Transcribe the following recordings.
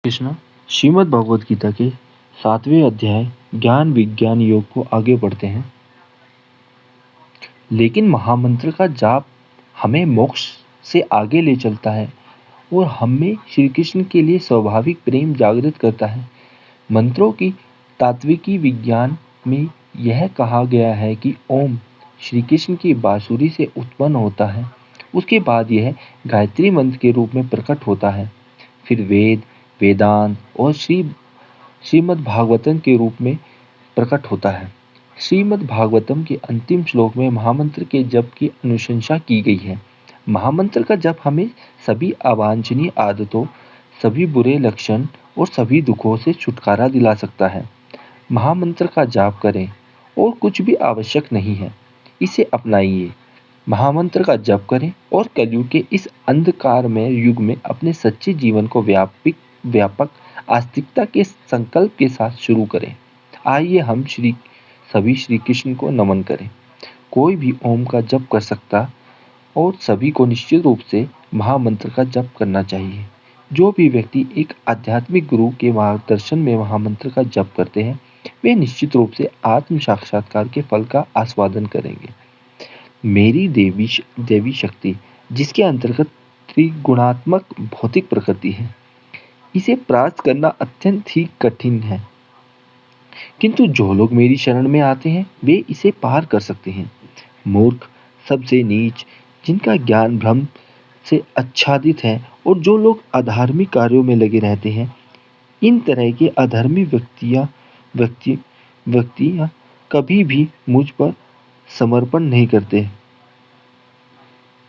कृष्णा श्रीमद् भगवद गीता के 7वें अध्याय ज्ञान विज्ञान योग को आगे बढ़ते हैं। लेकिन महामंत्र का जाप हमें मोक्ष से आगे ले चलता है और हमें श्री कृष्ण के लिए स्वाभाविक प्रेम जागृत करता है। मंत्रों की तात्विकी विज्ञान में यह कहा गया है कि ओम श्री कृष्ण की बांसुरी से उत्पन्न होता है, उसके बाद यह गायत्री मंत्र के रूप में प्रकट होता है, फिर वेद, वेदांत और श्रीमद् भागवतम के रूप में प्रकट होता है। श्रीमद् भागवतम के अंतिम श्लोक में महामंत्र के जप की अनुशंसा की गई है। महामंत्र का जप हमें सभी अवांछनीय आदतों, सभी बुरे लक्षण और सभी दुखों से छुटकारा दिला सकता है। महामंत्र का जाप करें और कुछ भी आवश्यक नहीं है, इसे अपनाइए। महामंत्र का जप करें और कलयुग के इस अंधकारमय युग में अपने सच्चे जीवन को व्यापक आस्तिकता के संकल्प के साथ शुरू करें। आइए हम सभी श्री कृष्ण को नमन करें। कोई भी ओम का जप कर सकता और सभी को निश्चित रूप से महामंत्र का जप करना चाहिए। जो भी व्यक्ति एक आध्यात्मिक गुरु के मार्गदर्शन में महामंत्र का जप करते हैं, वे निश्चित रूप से आत्म साक्षात्कार के फल का आस्वादन करेंगे। मेरी देवी शक्ति, जिसके अंतर्गत त्रिगुणात्मक भौतिक प्रकृति है, इसे प्राप्त करना अत्यंत ही कठिन है, किंतु जो लोग मेरी शरण में आते हैं वे इसे पार कर सकते हैं। मूर्ख, सबसे नीच, जिनका ज्ञान भ्रम से आच्छादित है और जो लोग अधार्मिक कार्यों में लगे रहते हैं, इन तरह के अधर्मी व्यक्तियां कभी भी मुझ पर समर्पण नहीं करते।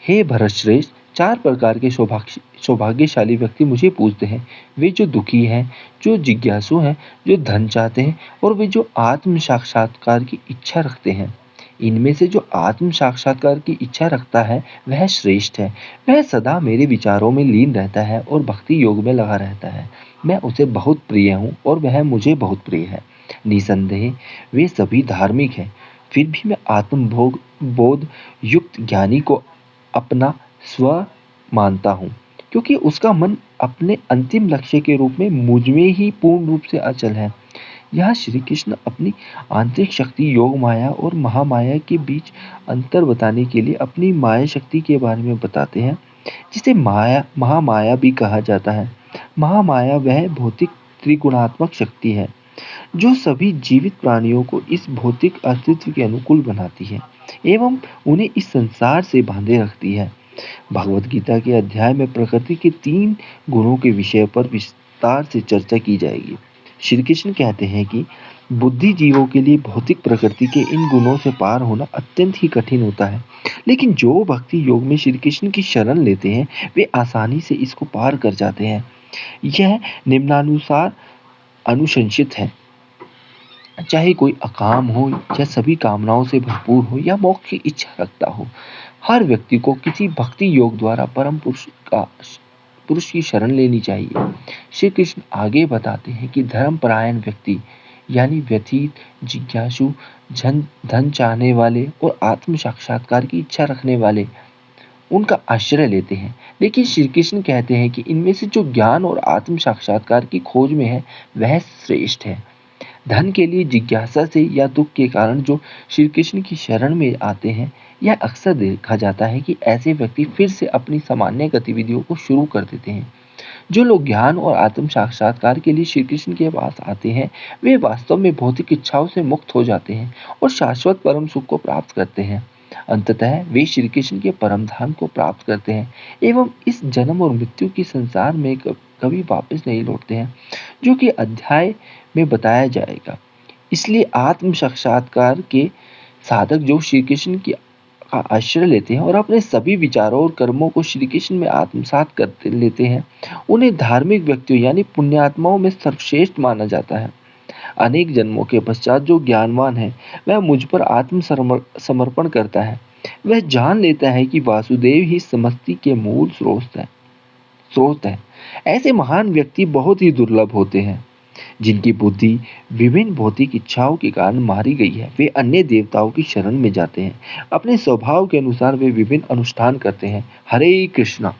हे भरतश्रेष्ठ, 4 प्रकार के सौभाग्यशाली व्यक्ति मुझे पूजते हैं। वे जो दुखी हैं, जो जिज्ञासु हैं, जो धन चाहते हैं और वे जो आत्म साक्षात्कार की इच्छा रखते हैं। इनमें से जो आत्म साक्षात्कार की इच्छा रखता है वह श्रेष्ठ है। वह सदा मेरे विचारों में लीन रहता है और भक्ति योग में लगा रहता है। मैं उसे बहुत प्रिय हूँ और वह मुझे बहुत प्रिय है। निसंदेह वे सभी धार्मिक हैं, फिर भी मैं आत्मभोग बोध युक्त ज्ञानी को अपना स्व मानता हूँ, क्योंकि उसका मन अपने अंतिम लक्ष्य के रूप में मुझ में ही पूर्ण रूप से अचल है। यह श्री कृष्ण अपनी आंतरिक शक्ति योग माया और महामाया के बीच अंतर बताने के लिए अपनी माया शक्ति के बारे में बताते हैं, जिसे महामाया भी कहा जाता है। महामाया वह भौतिक त्रिगुणात्मक शक्ति है जो सभी जीवित प्राणियों को इस भौतिक अस्तित्व के अनुकूल बनाती है एवं उन्हें इस संसार से बांधे रखती है। भगवद गीता के अध्याय में प्रकृति के 3 गुणों के विषय पर विस्तार से चर्चा की जाएगी। श्री कृष्ण कहते हैं कि बुद्धि जीवों के लिए भौतिक प्रकृति के इन गुणों से पार होना अत्यंत ही कठिन होता है, लेकिन जो भक्ति योग में श्री कृष्ण की शरण लेते हैं वे आसानी से इसको पार कर जाते हैं। यह निम्नानुसार अनुशंसित है। चाहे कोई अकाम हो या सभी कामनाओं से भरपूर हो या मोक्ष की इच्छा रखता हो, हर व्यक्ति को किसी भक्ति योग द्वारा परम पुरुष की शरण लेनी चाहिए। श्री कृष्ण आगे बताते हैं कि धर्मपरायण व्यक्ति यानी व्यतीत, जिज्ञासु, धन चाहने वाले और आत्म साक्षात्कार की इच्छा रखने वाले उनका आश्रय लेते हैं। लेकिन श्री कृष्ण कहते हैं कि इनमें से जो ज्ञान और आत्म साक्षात्कार की खोज में है वह श्रेष्ठ है। धन के लिए जिज्ञासा से या दुख के कारण जो श्री कृष्ण की शरण में आते हैं, यह अक्सर देखा जाता है कि ऐसे व्यक्ति फिर से अपनी सामान्य गतिविधियों को शुरू कर देते हैं। जो लोग ज्ञान और आत्म साक्षात्कार के लिए श्री कृष्ण के पास आते हैं, वे वास्तव में भौतिक इच्छाओं से मुक्त हो जाते हैं और शाश्वत परम सुख को प्राप्त करते हैं। अंततः वे श्री कृष्ण के परम धाम को प्राप्त करते हैं एवं इस जन्म और मृत्यु के संसार में कभी वापस नहीं लौटते हैं, जो कि अध्याय में बताया जाएगा। इसलिए आत्म साक्षात्कार के साधक जो श्री कृष्ण की का आश्रय लेते हैं और अपने सभी विचारों और कर्मों को श्री कृष्ण में आत्मसात करते लेते हैं, उन्हें धार्मिक व्यक्तियों यानी पुण्यात्माओं में सर्वश्रेष्ठ माना जाता है। अनेक जन्मों के पश्चात जो ज्ञानवान है वह मुझ पर आत्म समर्पण करता है। वह जान लेता है कि वासुदेव ही समस्ति के मूल स्रोत है। ऐसे महान व्यक्ति बहुत ही दुर्लभ होते हैं, जिनकी बुद्धि विभिन्न भौतिक इच्छाओं के कारण मारी गई है। वे अन्य देवताओं की शरण में जाते हैं। अपने स्वभाव के अनुसार वे विभिन्न अनुष्ठान करते हैं। हरे कृष्णा।